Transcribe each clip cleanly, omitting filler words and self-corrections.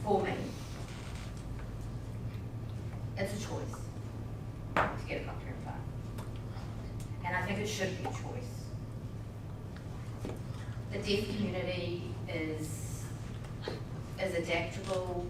for me, it's a choice to get a cochlear implant. And I think it should be a choice. The deaf community is adaptable.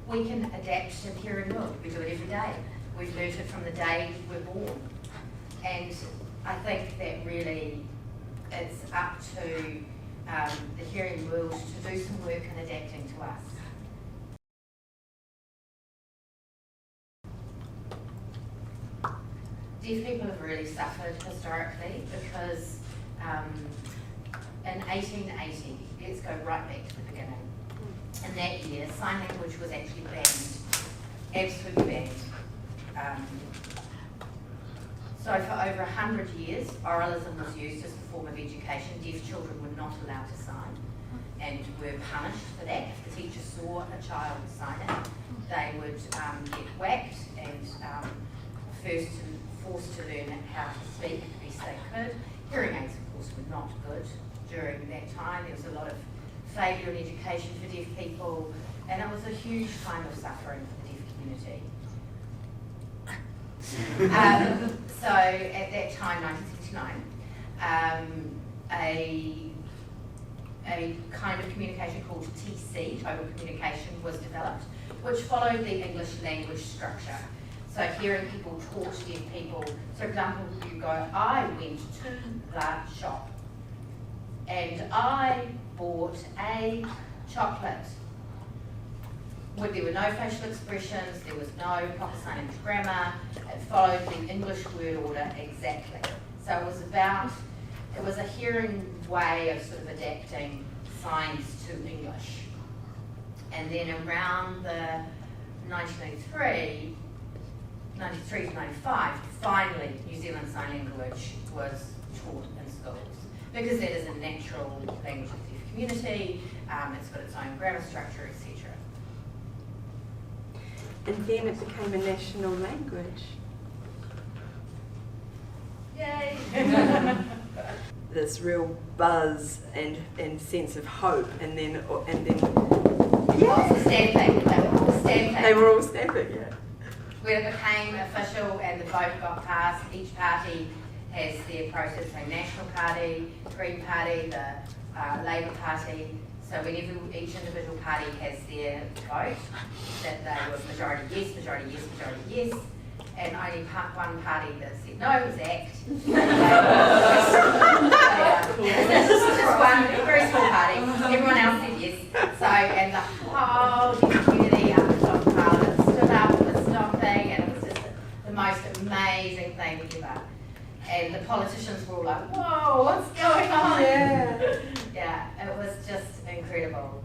We can adapt to the hearing world. We do it every day. We've learned it from the day we're born. And I think that really it's up to the hearing world to do some work in adapting to us. Deaf people have really suffered historically because in 1880, let's go right back to the beginning. In that year, sign language was actually banned, absolutely banned. So for over 100 years, oralism was used as a form of education. Deaf children were not allowed to sign and were punished for that. If the teacher saw a child signing, they would get whacked and forced to learn how to speak the best they could. Hearing aids, of course, were not good during that time. There was a lot of failure in education for deaf people, and it was a huge time of suffering for the deaf community. So at that time, 1969, a kind of communication called TC, total communication, was developed, which followed the English language structure. So hearing people talk to deaf people, so for example, you go, I went to the shop and I bought a chocolate. Where there were no facial expressions, there was no proper sign language grammar, it followed the English word order exactly. So it was a hearing way of sort of adapting signs to English. And then around the 1993 to 95, finally New Zealand Sign Language was taught in schools. Because that is a natural language of the deaf community, it's got its own grammar structure, etc. And then it became a national language. Yay! This real buzz and sense of hope, and then Lots of stamping. they were all stamping, yeah. When it became official and the vote got passed, each party has their process. So National Party, Green Party, the Labour Party. So whenever each individual party has their vote, that they were majority yes, majority yes, majority yes, and only one party that said no was ACT. This is just one very small party. Everyone else said yes. So, and the whole community up the top of Parliament stood up and was stomping, and it was just the most amazing thing ever. And the politicians were all like, whoa, what's going on? Yeah. Yeah, it was just incredible.